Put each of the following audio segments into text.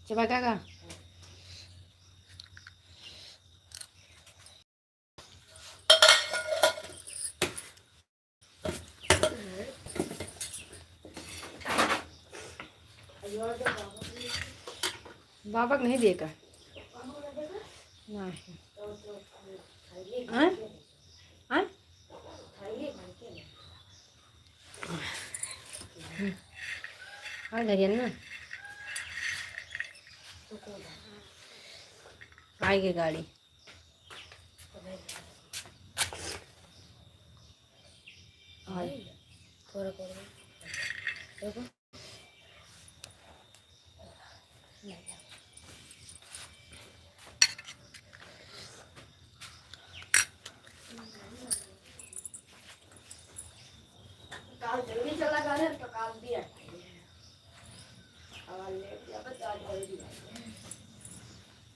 चबा का बाबा को नहीं देगा नहीं हाँ धरिए ना आएगी गाड़ी थोड़ा देखो काल जल्दी चला गया है तो काल भी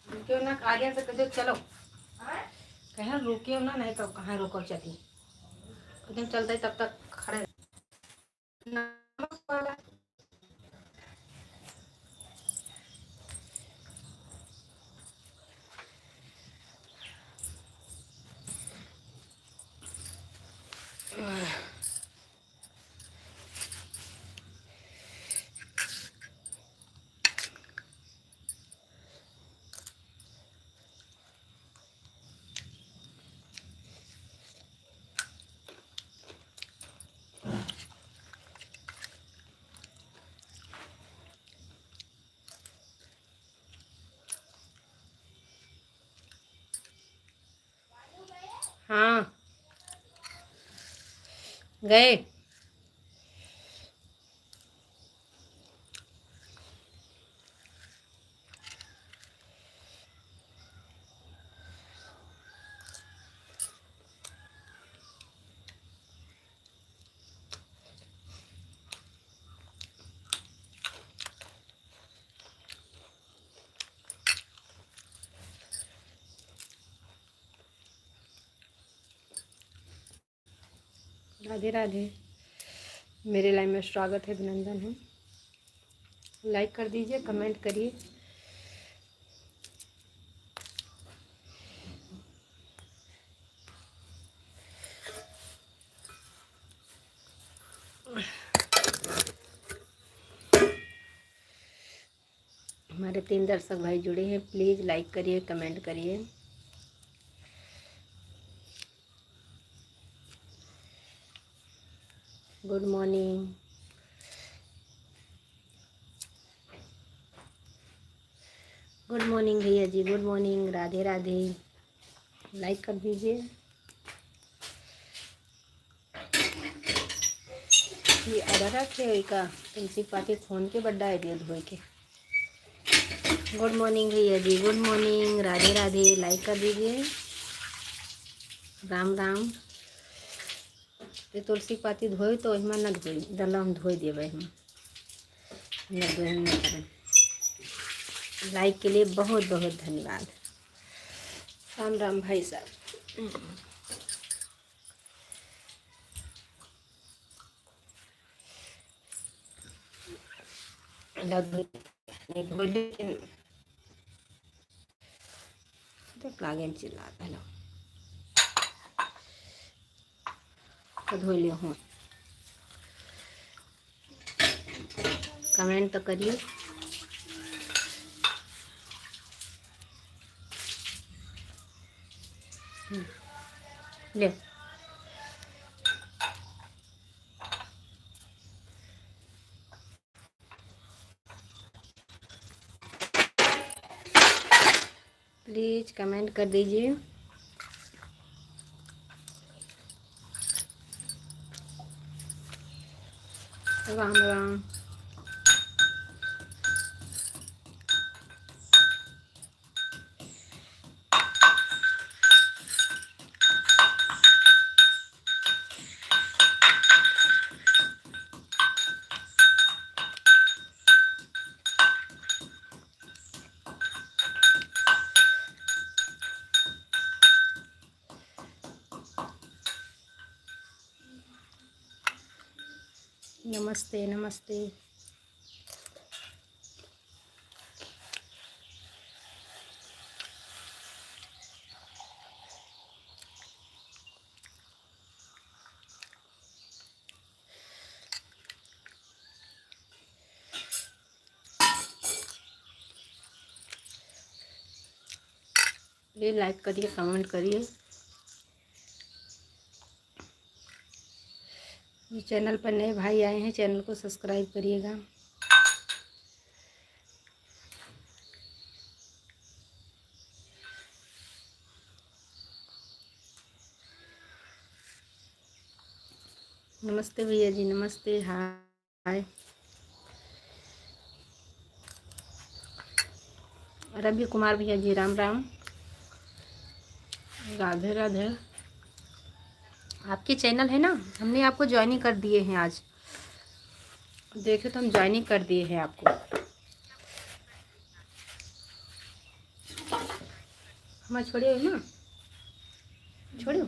रुकियो ना आगे से कदम चलो कहीं रुकियो ना नहीं तो कहाँ रोको चली कदम चलते तब तक खड़े नमक वाला हाँ गए राधे राधे मेरे लाइव में स्वागत है अभिनंदन है लाइक कर दीजिए कमेंट करिए हमारे 3 दर्शक भाई जुड़े हैं प्लीज़ लाइक करिए कमेंट करिए गुड मॉर्निंग गुड मॉर्निंग भैया जी good morning Radhe Radhe like कर दीजिए ये आधा रखे का तुलसी पाती फोन के बड्डा आइडिया धोए के गुड मॉर्निंग भैया जी good morning Radhe Radhe like कर दीजिए राम राम ये तुलसी पाती धोए तो इमा न धोई दला हम धोई देवे हम न धोए न करें लाइक के लिए बहुत बहुत धन्यवाद राम राम भाई साहब लागे चिल्ला धो लियो हूँ कमेंट तो करिए ले प्लीज कमेंट कर दीजिए राम राम नमस्ते नमस्ते प्लीज़ लाइक करिए, कमेंट करिए। जो चैनल पर नए भाई आए हैं चैनल को सब्सक्राइब करिएगा। नमस्ते भैया जी, नमस्ते, हाय। रवि कुमार भैया जी, राम राम, राधे राधे। आपके चैनल है ना, हमने आपको ज्वाइनिंग कर दिए हैं आज। देखे तो हम ज्वाइनिंग कर दिए हैं आपको। हमारे छोड़िए ना, छोड़ियो।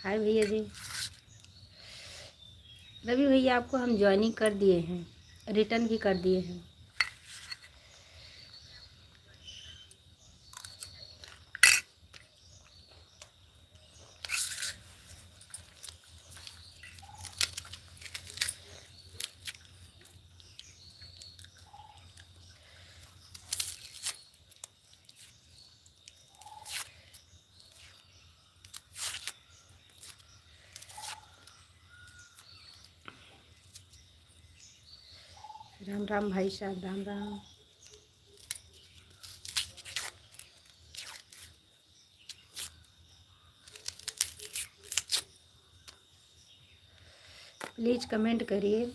हाय भैया जी, रवि भैया आपको हम ज्वाइनिंग कर दिए हैं, रिटर्न भी कर दिए हैं। राम राम भाई साहब, राम राम। प्लीज़ कमेंट करिए।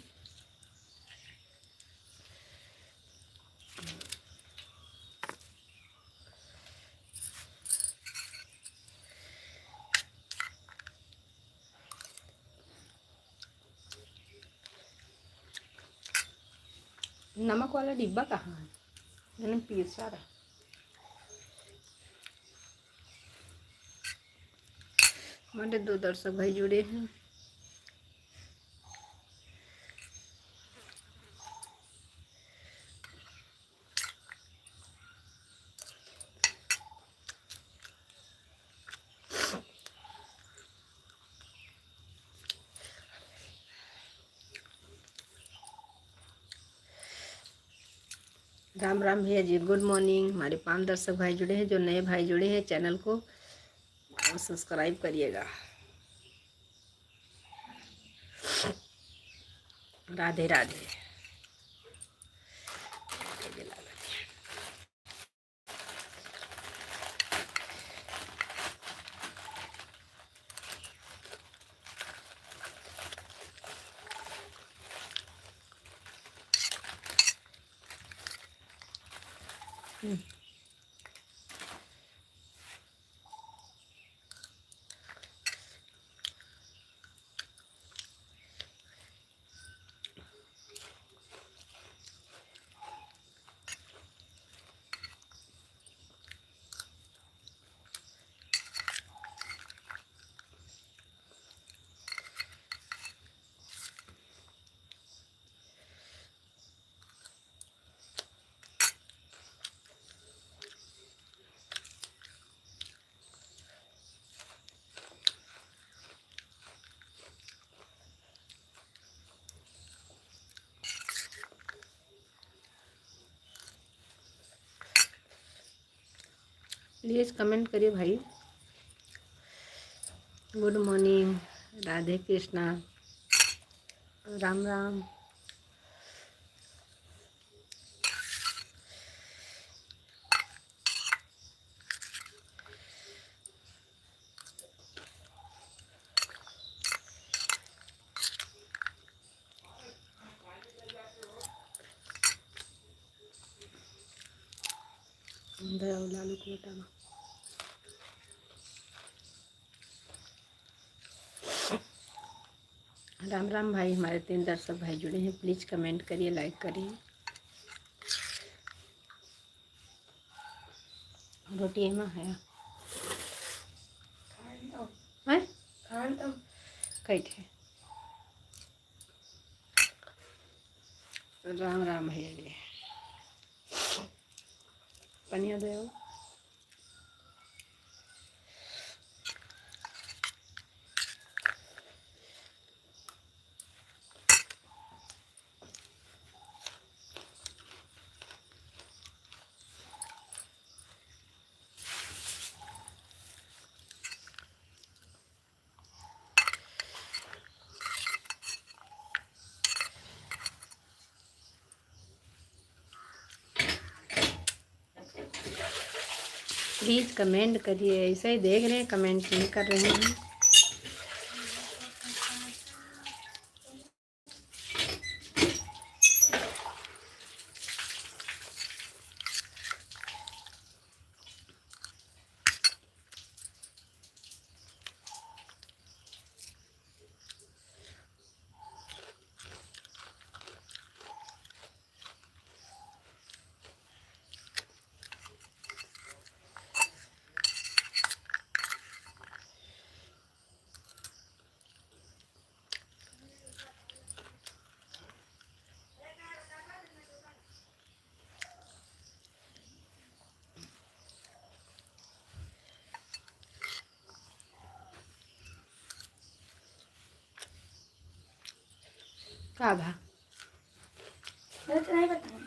नमक वाला डिब्बा कहाँ है? मैंने पीसा रहा। हमारे 2 दर्शक भाई जुड़े हैं। राम राम भैया जी, गुड मॉर्निंग। हमारे 5 दर्शक भाई जुड़े हैं। जो नए भाई जुड़े हैं चैनल को सब्सक्राइब करिएगा। राधे राधे। प्लीज़ कमेंट करिए भाई। Good morning, Radhe Krishna, Ram Ram. लालू को बताना। राम राम भाई, हमारे 3 दर्शक भाई जुड़े हैं। प्लीज़ कमेंट करिए, लाइक करिए। रोटी में है कई थे। राम राम भैया जी, पनिया दे। प्लीज़ कमेंट करिए। ऐसे ही देख रहे हैं, कमेंट नहीं कर रहे हैं। क्या भा नहीं बताऊँ।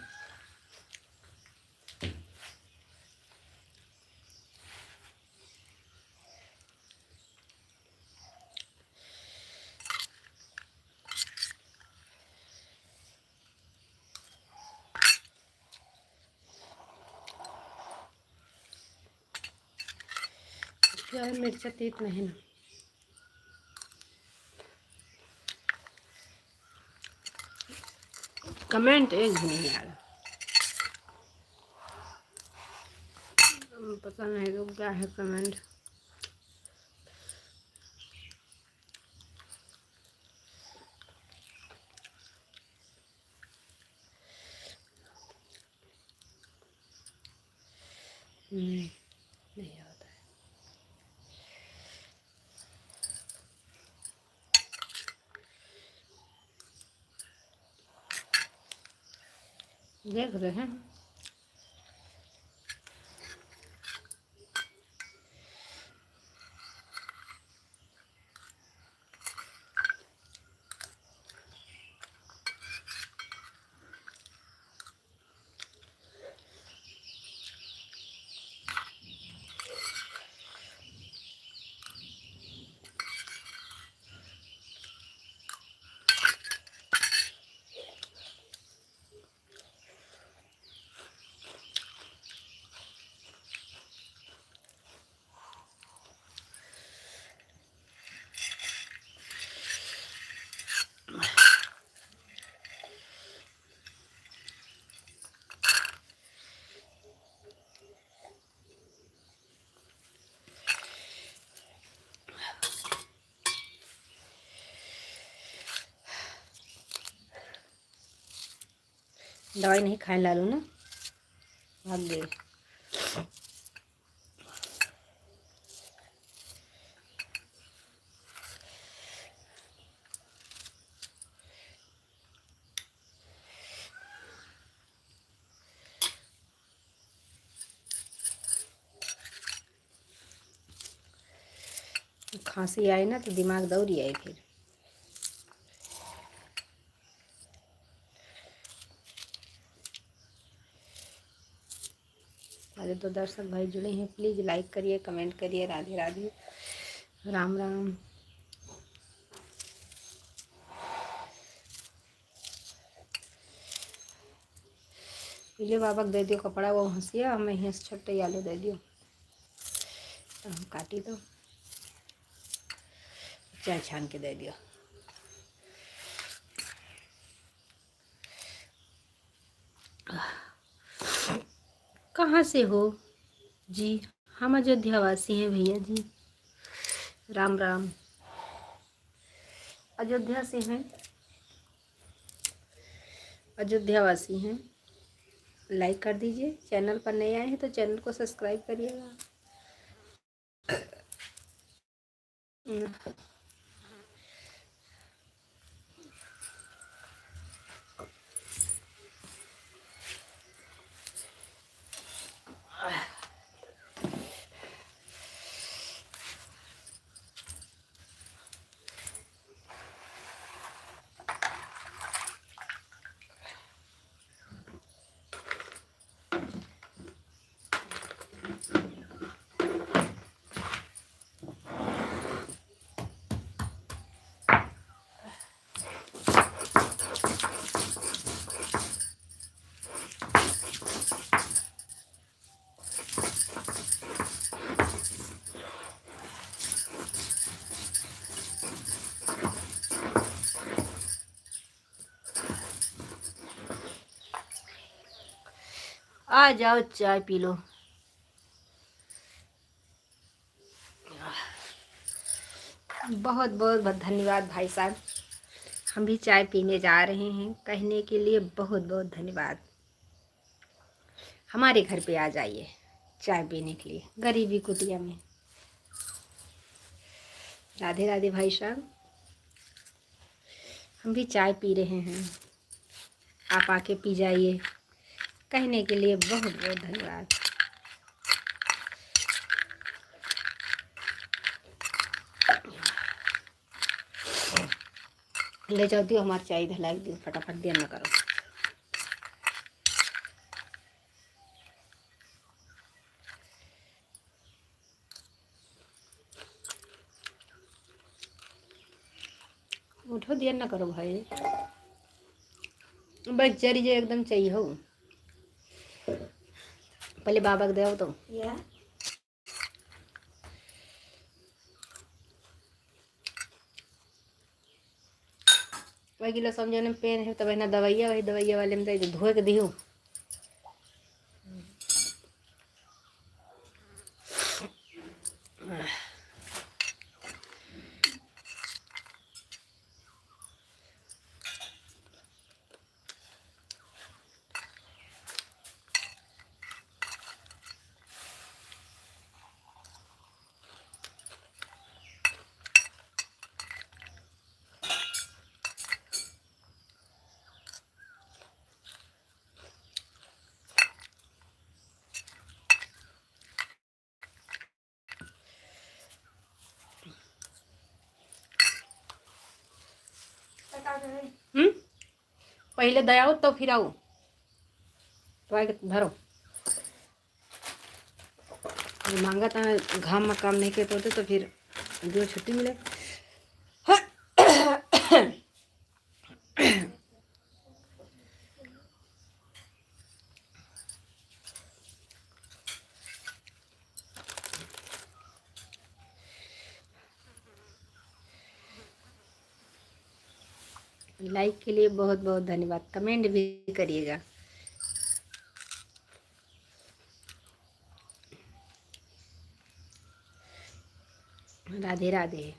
प्याज मिर्चा तीत नहीं ना। कमेंट एक भी नहीं आ रहा। पता नहीं तो क्या है कमेंट। नहीं होता है। देख रहे हैं। दवाई नहीं खाने लालू ना, भाग गए। खांसी आई ना तो दिमाग दौड़ी आई फिर। अरे तो दर्शक भाई जुड़े हैं, प्लीज़ लाइक करिए, कमेंट करिए। राधे राधे, राम राम। पीले बाबा दे दियो कपड़ा, वो हंसिया हमें यहाँ से छट्टे आलू दे दियो तो हम काटी दो, चाय छान के दे दियो। कहाँ से हो जी? हम अयोध्या वासी हैं भैया जी। राम राम। अयोध्या से हैं, अयोध्या वासी हैं। लाइक कर दीजिए। चैनल पर नए आए हैं तो चैनल को सब्सक्राइब करिएगा। आ जाओ चाय पी लो। बहुत बहुत बहुत धन्यवाद भाई साहब, हम भी चाय पीने जा रहे हैं, कहने के लिए बहुत बहुत धन्यवाद। हमारे घर पे आ जाइए चाय पीने के लिए, गरीबी कुटिया में। राधे राधे भाई साहब, हम भी चाय पी रहे हैं, आप आके पी जाइए, कहने के लिए बहुत बहुत धन्यवाद। ले जाओ, दियो हमारी चाय इधर ला दियो, फटाफट देर न करो। उठो, देर न करो भाई, बस जरी जे एकदम चाहिए हो। पहले बाबा को दे तो वही किलो समझो ने पेन है, तब ना दवाइया, वही दवाइया वाले में तो धोए के दियो। पहले दयाओ तो फिर आओ, तो भरो मांगा था। घाम में काम नहीं करते होते तो फिर जो छुट्टी मिले। लाइक के लिए बहुत बहुत धन्यवाद, कमेंट भी करिएगा। राधे राधे।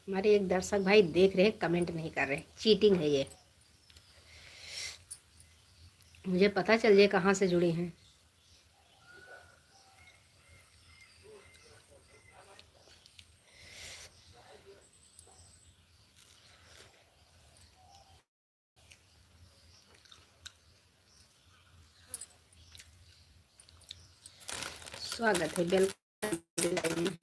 हमारे एक दर्शक भाई देख रहे हैं, कमेंट नहीं कर रहे, चीटिंग है ये। मुझे पता चल जाए कहाँ से जुड़े हैं। स्वागत है, वेलकम।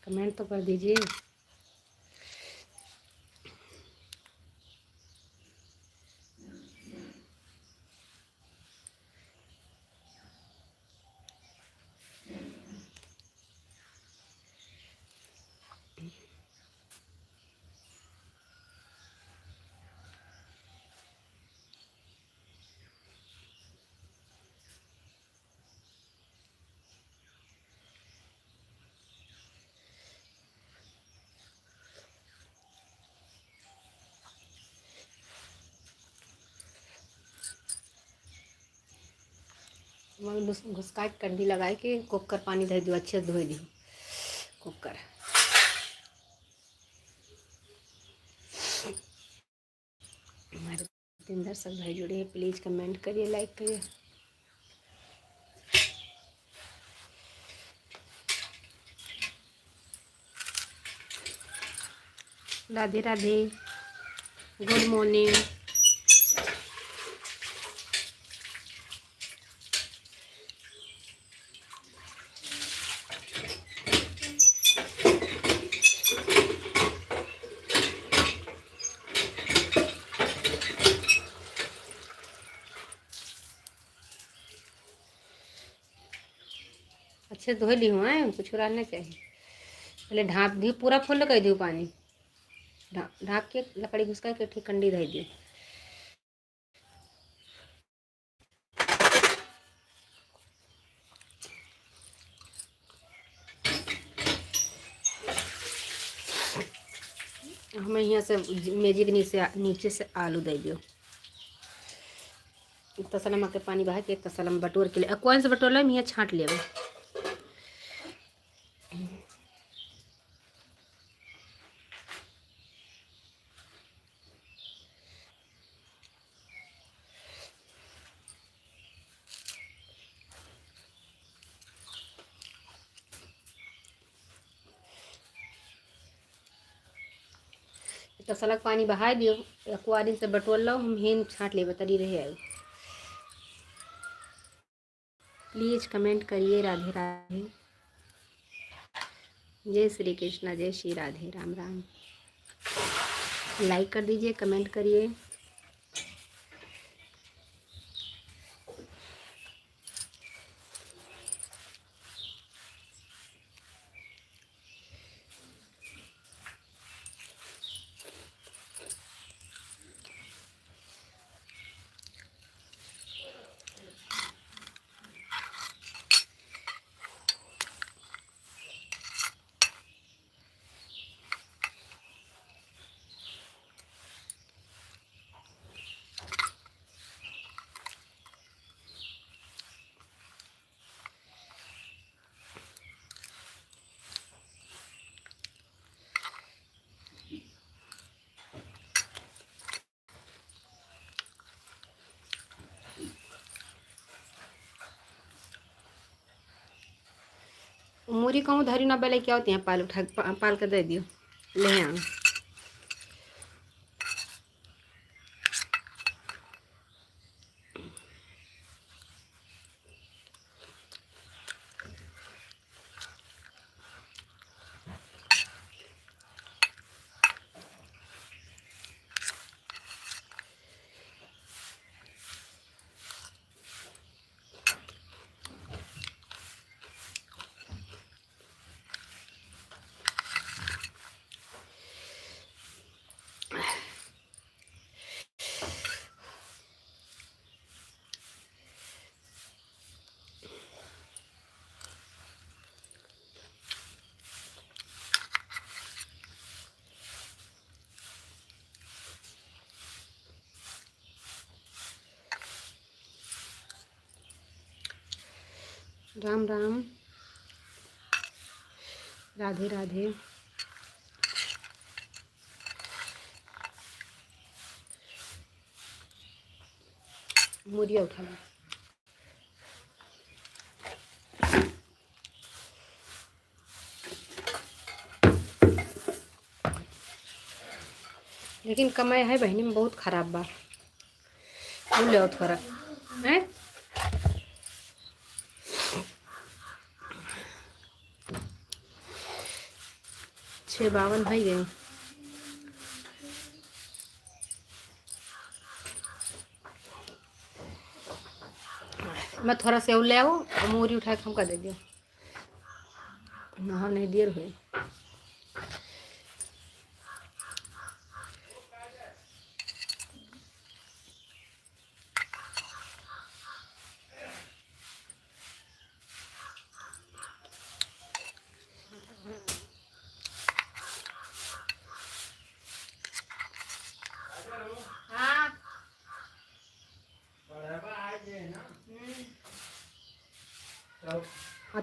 कमेंट तो कर दीजिए। घुसका के कंडी लगा के कुकर पानी धर दियो, अच्छे से धोई दियो कुकर। हमारे 3 दर्शक भाई जुड़े हैं, प्लीज़ कमेंट करिए, लाइक करिए। Radhe Radhe, good morning. अच्छे धो ली हूँ कुछ नहीं चाहिए। पहले ढाँप दी, पूरा फुल कर दी पानी, ढाँप के लकड़ी घुसका के ठीक कंडी धो दी। हमें यहाँ से मेजी के नीचे से आलू दे दियो। तसला के पानी बहा के तसला में बटोर के लिए कौन से बटोर में यहाँ छाँट ले। तसला के पानी बहा दियो, एक्वारिन से बटोर लो, हम हेन छाँट ले तरी रहे आए। प्लीज़ कमेंट करिए। राधे राधे, जय श्री कृष्णा, जय श्री राधे, राम राम। लाइक कर दीजिए, कमेंट करिए। मूरी कहूँ धरी ना बेले क्या होती हैं, पाल उठा पाल कर दे दियो ले आ। राम राम, राधे राधे। मूरिया उठा लो। लेकिन कमाई है बहनी में बहुत खराब बा, ले थोड़ा है 652 है गए। मैं थोड़ा सेव ले आओ और मूरी उठा के हमका दे दियो, नहा नहीं देर हुई।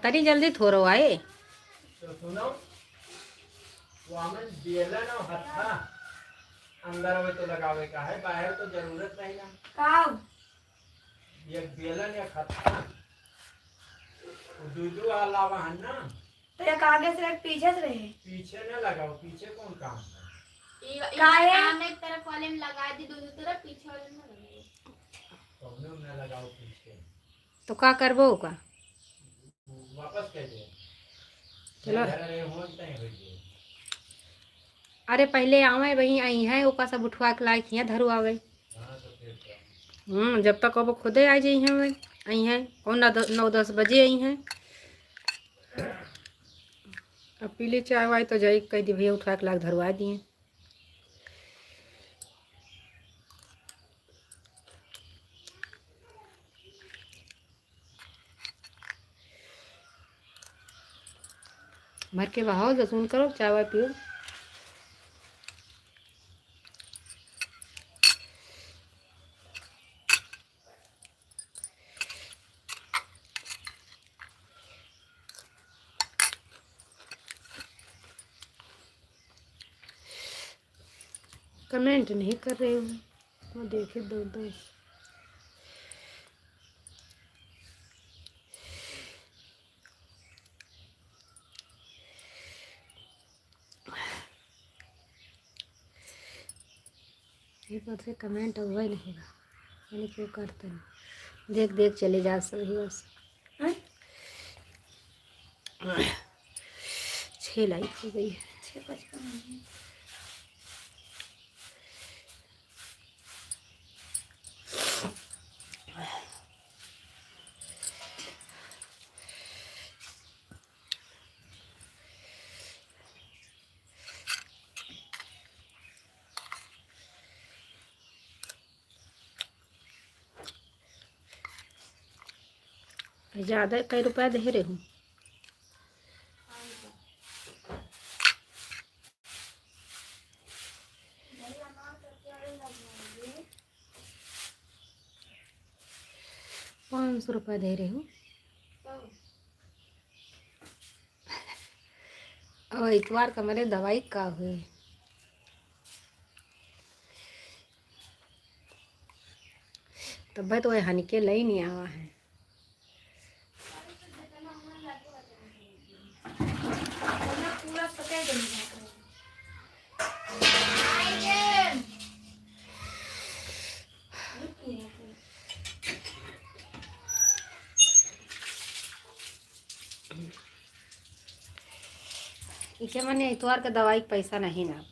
तरी जल्दी थोड़ो आए तो सुनो, वो हमें बेलन और हत्था अंदर में तो लगावे का है, बाहर तो जरूरत नहीं ना। काव ये बेलन या हत्था दूधू अलावा है ना, तो एक आगे से एक पीछे से रहे। पीछे न लगाओ, पीछे कौन काम है? काहे एक तरफ वाले में लगा दी, दूसरी तरफ पीछे वाले में लगाइए। तो न लगाओ पीछे, तो का करबो का वापस कर दे। चलो हो जाए। अरे पहले आवे वही आई है ओका सब उठवा के लायक यहाँ धरू आवे। हाँ तो फिर क्या? जब तक अब खुदे आ जाई हैं आई हैं और 9-10 बजे आई हैं। अब पीली चाय वाय तो जाई कह दी भैया उठा के लाग धरवा दिए। भर के बहाओ तो सुन करो चाय वाय पियो। कमेंट नहीं कर रहे हो, मैं देखे दो दो। ये पर से कमेंट हुआ ही नहीं, मैंने क्यों करते हैं। देख देख चले जा सही बस। हाँ? 6 लाइक हो गई है। 6:55। ज़्यादा कई रुपया दे रहे हूँ। ₹500 दे रही हूँ। और इतवार का मेरे दवाई का हुई तबियत वही हनिके लई नहीं आवा है। पूरा पता ही नहीं। इसे मैंने इतवार का दवाई का पैसा नहीं ना।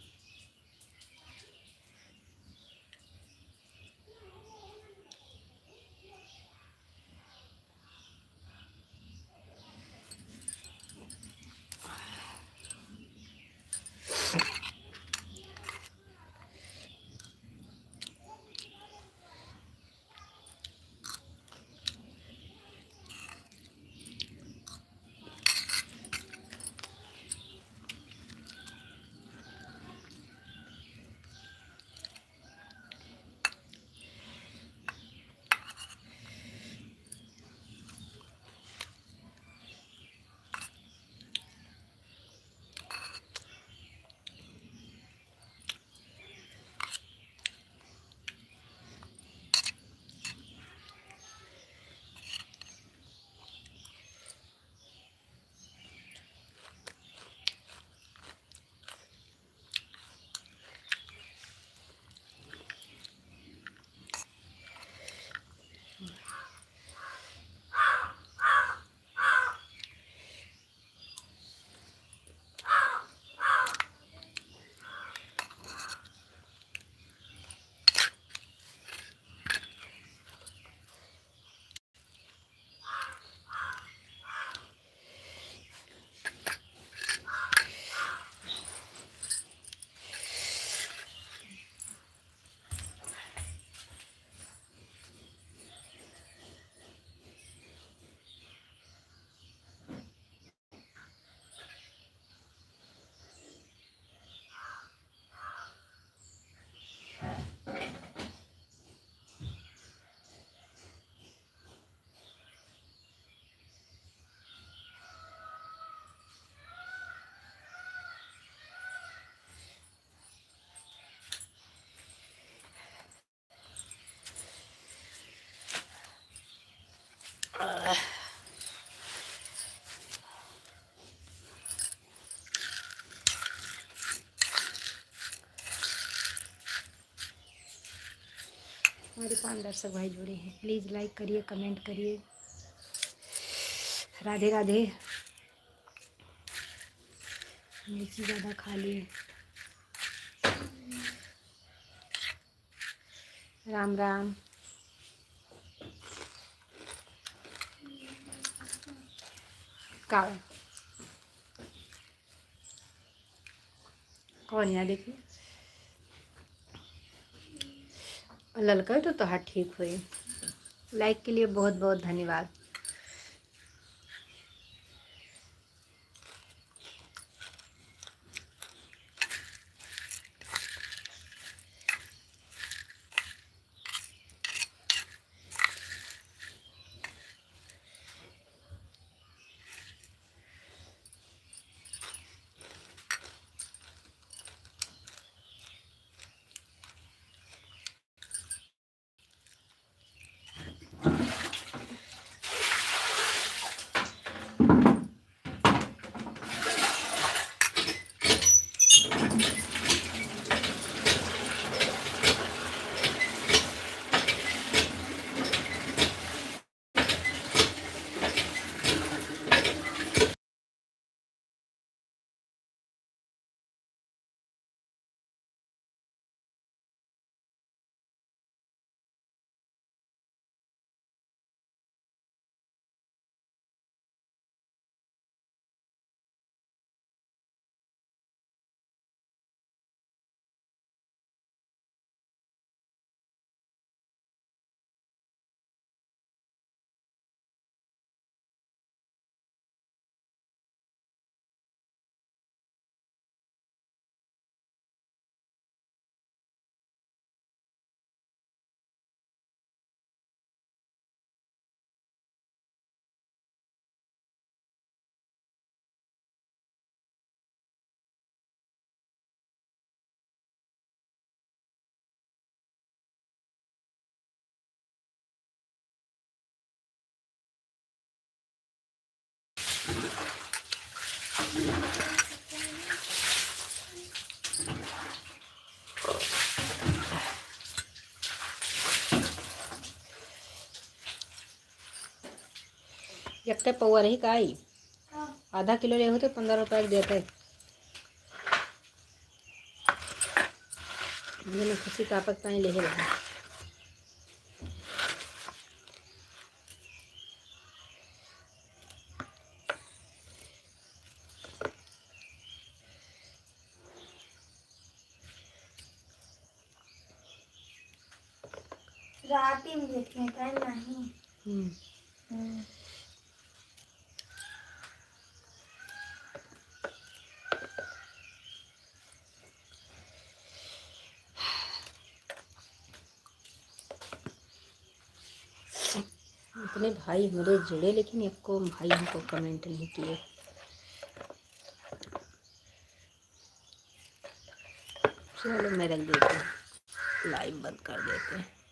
हमारे 5 दर्शक भाई जुड़े हैं, प्लीज़ लाइक करिए, कमेंट करिए। राधे राधे। मिर्ची ज़्यादा खा लिए। राम राम। का और यहाँ देखिए ललका तो हाँ ठीक हुई। लाइक के लिए बहुत बहुत धन्यवाद। एकटे पौवा रही का आई आधा किलो ले होते 15 रुपये के देते। मैंने खुशी का आपक पानी ले रहा। रात ही में देखने टाइम नहीं। इतने भाई मेरे जुड़े लेकिन एक को भाई हमको कमेंट नहीं किए। चलो मैं रख देती हूँ, लाइव बंद कर देते हैं।